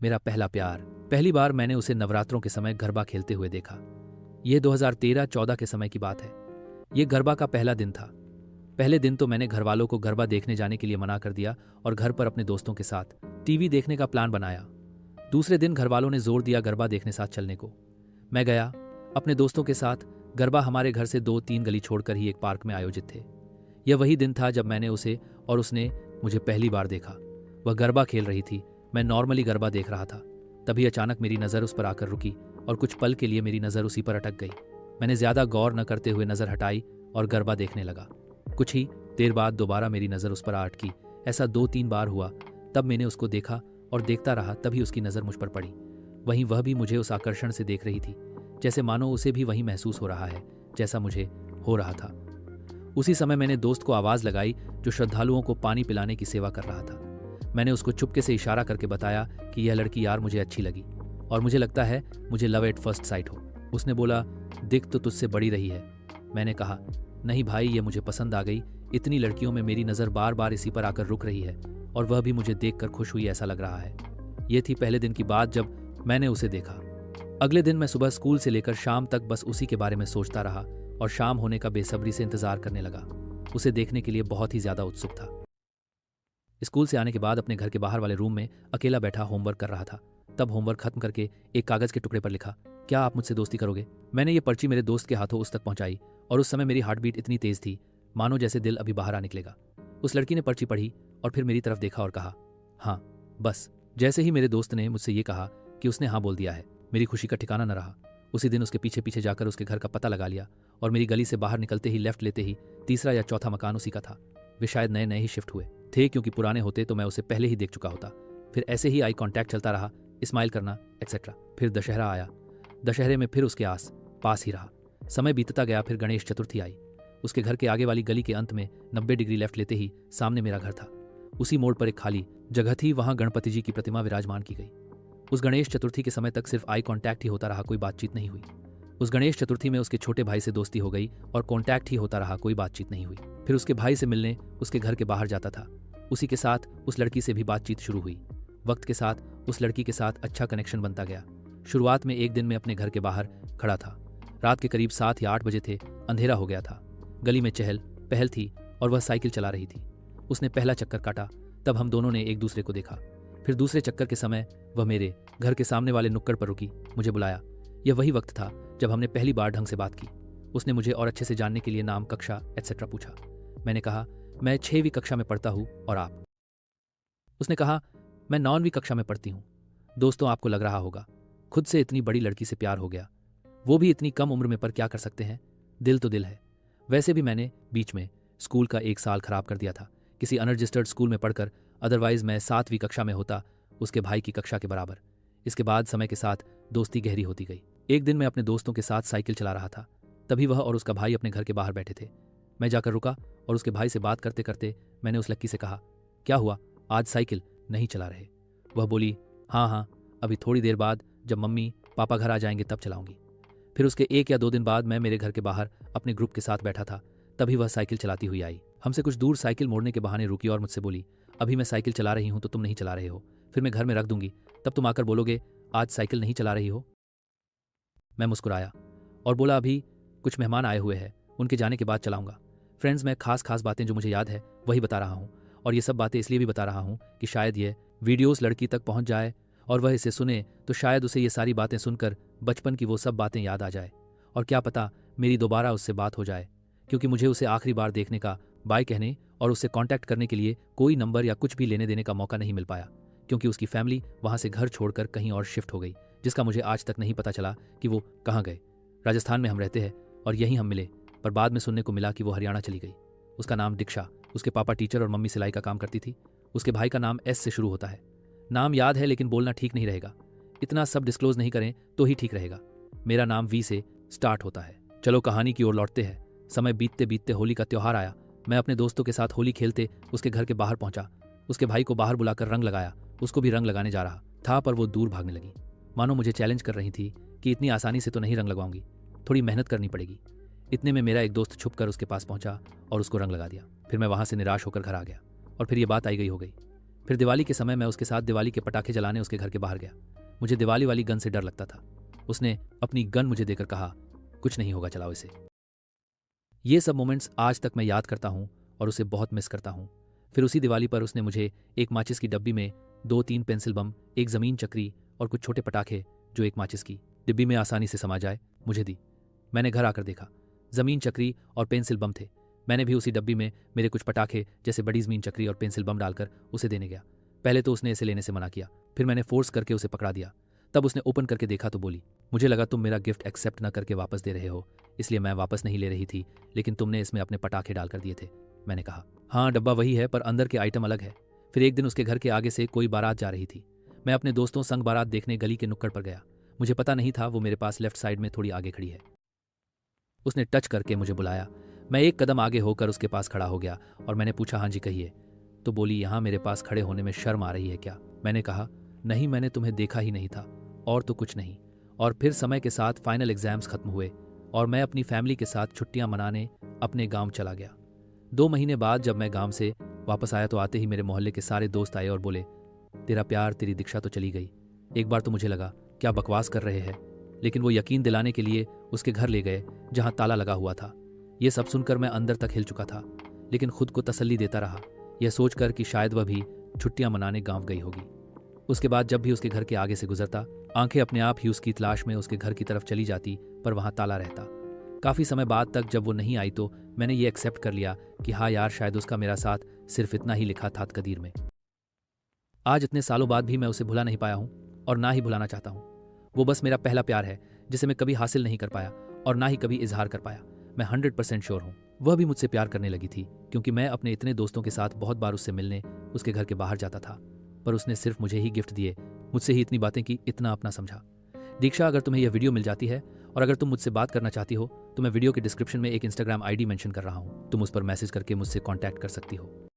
मेरा पहला प्यार। पहली बार मैंने उसे नवरात्रों के समय गरबा खेलते हुए देखा। यह 2013-14 के समय की बात है। यह गरबा का पहला दिन था। पहले दिन तो मैंने घर वालों को गरबा देखने जाने के लिए मना कर दिया और घर पर अपने दोस्तों के साथ टीवी देखने का प्लान बनाया। दूसरे दिन घर वालों ने जोर दिया गरबा देखने साथ चलने को। मैं गया अपने दोस्तों के साथ। गरबा हमारे घर से 2-3 गली छोड़कर ही एक पार्क में आयोजित थे। यह वही दिन था जब मैंने उसे और उसने मुझे पहली बार देखा। वह गरबा खेल रही थी, मैं नॉर्मली गरबा देख रहा था। तभी अचानक मेरी नज़र उस पर आकर रुकी और कुछ पल के लिए मेरी नज़र उसी पर अटक गई। मैंने ज़्यादा गौर न करते हुए नज़र हटाई और गरबा देखने लगा। कुछ ही देर बाद दोबारा मेरी नज़र उस पर आ अटकी। ऐसा 2-3 बार हुआ। तब मैंने उसको देखा और देखता रहा, तभी उसकी नज़र मुझ पर पड़ी। वहीं वह भी मुझे उस आकर्षण से देख रही थी, जैसे मानो उसे भी वही महसूस हो रहा है जैसा मुझे हो रहा था। उसी समय मैंने दोस्त को आवाज़ लगाई जो श्रद्धालुओं को पानी पिलाने की सेवा कर रहा था। मैंने उसको चुपके से इशारा करके बताया कि यह लड़की यार मुझे अच्छी लगी और मुझे लगता है मुझे लव एट फर्स्ट साइट हो। उसने बोला, दिख तो तुझसे बड़ी रही है। मैंने कहा, नहीं भाई, ये मुझे पसंद आ गई। इतनी लड़कियों में मेरी नज़र बार बार इसी पर आकर रुक रही है और वह भी मुझे देखकर खुश हुई ऐसा लग रहा है। यह थी पहले दिन की बात जब मैंने उसे देखा। अगले दिन मैं सुबह स्कूल से लेकर शाम तक बस उसी के बारे में सोचता रहा और शाम होने का बेसब्री से इंतजार करने लगा। उसे देखने के लिए बहुत ही ज़्यादा उत्सुक था। स्कूल से आने के बाद अपने घर के बाहर वाले रूम में अकेला बैठा होमवर्क कर रहा था। तब होमवर्क खत्म करके एक कागज़ के टुकड़े पर लिखा, क्या आप मुझसे दोस्ती करोगे? मैंने ये पर्ची मेरे दोस्त के हाथों उस तक पहुंचाई और उस समय मेरी हार्ट बीट इतनी तेज थी मानो जैसे दिल अभी बाहर आ निकलेगा। उस लड़की ने पर्ची पढ़ी और फिर मेरी तरफ देखा और कहा, हाँ। बस जैसे ही मेरे दोस्त ने मुझसे ये कहा कि उसने हाँ बोल दिया है, मेरी खुशी का ठिकाना न रहा। उसी दिन उसके पीछे पीछे जाकर उसके घर का पता लगा लिया और मेरी गली से बाहर निकलते ही लेफ्ट लेते ही तीसरा या चौथा मकान उसी का था। वे शायद नए नए ही शिफ्ट हुए थे, क्योंकि पुराने होते तो मैं उसे पहले ही देख चुका होता। फिर ऐसे ही आई कांटेक्ट चलता रहा, स्माइल करना एक्सेट्रा। फिर दशहरा आया। दशहरे में फिर उसके पास ही रहा। समय बीतता गया। फिर गणेश चतुर्थी आई। उसके घर के आगे वाली गली के अंत में 90 डिग्री लेफ्ट लेते ही सामने मेरा घर था। उसी मोड़ पर एक खाली जगह थी, वहां गणपति जी की प्रतिमा विराजमान की गई। उस गणेश चतुर्थी के समय तक सिर्फ आई कांटेक्ट ही होता रहा, कोई बातचीत नहीं हुई। उस गणेश चतुर्थी में उसके छोटे भाई से दोस्ती हो गई और कांटेक्ट ही होता रहा, कोई बातचीत नहीं हुई। फिर उसके भाई से मिलने उसके घर के बाहर जाता था। उसी के साथ उस लड़की से भी बातचीत शुरू हुई। वक्त के साथ उस लड़की के साथ अच्छा कनेक्शन बनता गया। शुरुआत में एक दिन मैं अपने घर के बाहर खड़ा था। रात के करीब 7 या 8 बजे थे। अंधेरा हो गया था। गली में चहल पहल थी और वह साइकिल चला रही थी। उसने पहला चक्कर काटा, तब हम दोनों ने एक दूसरे को देखा। फिर दूसरे चक्कर के समय वह मेरे घर के सामने वाले नुक्कड़ पर रुकी, मुझे बुलाया। यह वही वक्त था जब हमने पहली बार ढंग से बात की। उसने मुझे और अच्छे से जानने के लिए नाम, कक्षा एक्सेट्रा पूछा। मैंने कहा, मैं 6वीं कक्षा में पढ़ता हूँ और आप? उसने कहा, मैं 9वीं कक्षा में पढ़ती हूँ। दोस्तों, आपको लग रहा होगा खुद से इतनी बड़ी लड़की से प्यार हो गया, वो भी इतनी कम उम्र में, पर क्या कर सकते हैं, दिल तो दिल है। वैसे भी मैंने बीच में स्कूल का 1 साल खराब कर दिया था किसी अनरजिस्टर्ड स्कूल में पढ़कर। अदरवाइज मैं 7वीं कक्षा में होता, उसके भाई की कक्षा के बराबर। इसके बाद समय के साथ दोस्ती गहरी होती गई। एक दिन मैं अपने दोस्तों के साथ साइकिल चला रहा था। तभी वह और उसका भाई अपने घर के बाहर बैठे थे। मैं जाकर रुका और उसके भाई से बात करते करते मैंने उस लड़की से कहा, क्या हुआ, आज साइकिल नहीं चला रहे? वह बोली, हाँ, अभी थोड़ी देर बाद जब मम्मी पापा घर आ जाएंगे तब चलाऊंगी। फिर उसके 1 या 2 दिन बाद मैं मेरे घर के बाहर अपने ग्रुप के साथ बैठा था। तभी वह साइकिल चलाती हुई आई। हमसे कुछ दूर साइकिल मोड़ने के बहाने रुकी और मुझसे बोली, अभी मैं साइकिल चला रही हूँ तो तुम नहीं चला रहे हो, फिर मैं घर में रख दूंगी, तब तुम आकर बोलोगे आज साइकिल नहीं चला रही हो। मैं मुस्कुराया और बोला, अभी कुछ मेहमान आए हुए हैं, उनके जाने के बाद चलाऊंगा। फ्रेंड्स, मैं खास बातें जो मुझे याद है वही बता रहा हूँ, और ये सब बातें इसलिए भी बता रहा हूँ कि शायद ये वीडियोस लड़की तक पहुँच जाए और वह इसे सुने तो शायद उसे ये सारी बातें सुनकर बचपन की वो सब बातें याद आ जाए, और क्या पता मेरी दोबारा उससे बात हो जाए, क्योंकि मुझे उसे आखिरी बार देखने का, बाय कहने और उससे कांटेक्ट करने के लिए कोई नंबर या कुछ भी लेने देने का मौका नहीं मिल पाया, क्योंकि उसकी फैमिली वहाँ से घर छोड़कर कहीं और शिफ्ट हो गई, जिसका मुझे आज तक नहीं पता चला कि वो कहाँ गए। राजस्थान में हम रहते हैं और यहीं हम मिले, पर बाद में सुनने को मिला कि वो हरियाणा चली गई। उसका नाम दीक्षा, उसके पापा टीचर और मम्मी सिलाई का काम करती थी। उसके भाई का नाम एस से शुरू होता है। नाम याद है लेकिन बोलना ठीक नहीं रहेगा, इतना सब डिस्क्लोज नहीं करें तो ही ठीक रहेगा। मेरा नाम वी से स्टार्ट होता है। चलो कहानी की ओर लौटते हैं। समय बीतते बीतते होली का त्योहार आया। मैं अपने दोस्तों के साथ होली खेलते उसके घर के बाहर पहुंचा। उसके भाई को बाहर बुलाकर रंग लगाया। उसको भी रंग लगाने जा रहा था, पर वो दूर भागने लगी, मानो मुझे चैलेंज कर रही थी कि इतनी आसानी से तो नहीं रंग लगवाऊंगी, थोड़ी मेहनत करनी पड़ेगी। इतने में मेरा एक दोस्त छुप कर उसके पास पहुंचा और उसको रंग लगा दिया। फिर मैं वहां से निराश होकर घर आ गया और फिर ये बात आई गई हो गई। फिर दिवाली के समय मैं उसके साथ दिवाली के पटाखे जलाने उसके घर के बाहर गया। मुझे दिवाली वाली गन से डर लगता था। उसने अपनी गन मुझे देकर कहा, कुछ नहीं होगा, चलाओ इसे। ये सब मोमेंट्स आज तक मैं याद करता हूँ और उसे बहुत मिस करता हूँ। फिर उसी दिवाली पर उसने मुझे एक माचिस की डब्बी में 2-3 पेंसिल बम, एक ज़मीन चक्री और कुछ छोटे पटाखे जो एक माचिस की डिब्बी में आसानी से समा जाए मुझे दी। मैंने घर आकर देखा, ज़मीन चक्री और पेंसिल बम थे। मैंने भी उसी डब्बी में मेरे कुछ पटाखे जैसे बड़ी ज़मीन चक्री और पेंसिल बम डालकर उसे देने गया। पहले तो उसने इसे लेने से मना किया, फिर मैंने फोर्स करके उसे पकड़ा दिया। तब उसने ओपन करके देखा तो बोली, मुझे लगा तुम मेरा गिफ्ट एक्सेप्ट न करके वापस दे रहे हो, इसलिए मैं वापस नहीं ले रही थी, लेकिन तुमने इसमें अपने पटाखे डालकर दिए थे। मैंने कहा, हाँ डब्बा वही है पर अंदर के आइटम अलग है। फिर एक दिन उसके घर के आगे से कोई बारात जा रही थी। मैं अपने दोस्तों संग बारात देखने गली के नुक्कड़ पर गया। मुझे पता नहीं था वो मेरे पास लेफ्ट साइड में थोड़ी आगे खड़ी है। उसने टच करके मुझे बुलाया। मैं एक कदम आगे होकर उसके पास खड़ा हो गया और मैंने पूछा, हाँ जी कहिए। तो बोली, यहाँ मेरे पास खड़े होने में शर्म आ रही है क्या? मैंने कहा, नहीं, मैंने तुम्हें देखा ही नहीं था और तो कुछ नहीं। और फिर समय के साथ फाइनल एग्जाम्स खत्म हुए और मैं अपनी फैमिली के साथ छुट्टियां मनाने अपने गांव चला गया। 2 महीने बाद जब मैं गांव से वापस आया तो आते ही मेरे मोहल्ले के सारे दोस्त आए और बोले, तेरा प्यार, तेरी दीक्षा तो चली गई। एक बार तो मुझे लगा क्या बकवास कर रहे हैं, लेकिन वो यकीन दिलाने के लिए उसके घर ले गए जहां ताला लगा हुआ था। ये सब सुनकर मैं अंदर तक हिल चुका था, लेकिन खुद को तसल्ली देता रहा, यह सोचकर कि शायद वह भी छुट्टियां मनाने गांव गई होगी। उसके बाद जब भी उसके घर के आगे से गुजरता, आंखें अपने आप ही उसकी तलाश में उसके घर की तरफ चली जाती, पर वहां ताला रहता। काफ़ी समय बाद तक जब वो नहीं आई तो मैंने ये एक्सेप्ट कर लिया कि हाँ यार, शायद उसका मेरा साथ सिर्फ इतना ही लिखा था तकदीर में। आज इतने सालों बाद भी मैं उसे भुला नहीं पाया हूँ और ना ही भुलाना चाहता हूँ। वो बस मेरा पहला प्यार है जिसे मैं कभी हासिल नहीं कर पाया और ना ही कभी इजहार कर पाया। मैं 100% श्योर हूँ वह भी मुझसे प्यार करने लगी थी, क्योंकि मैं अपने इतने दोस्तों के साथ बहुत बार उससे मिलने उसके घर के बाहर जाता था, पर उसने सिर्फ मुझे ही गिफ्ट दिए, मुझसे ही इतनी बातें की, इतना अपना समझा। दीक्षा, अगर तुम्हें यह वीडियो मिल जाती है और अगर तुम मुझसे बात करना चाहती हो तो मैं वीडियो के डिस्क्रिप्शन में एक इंस्टाग्राम आईडी मेंशन कर रहा हूँ, तुम उस पर मैसेज करके मुझसे कॉन्टैक्ट कर सकती हो।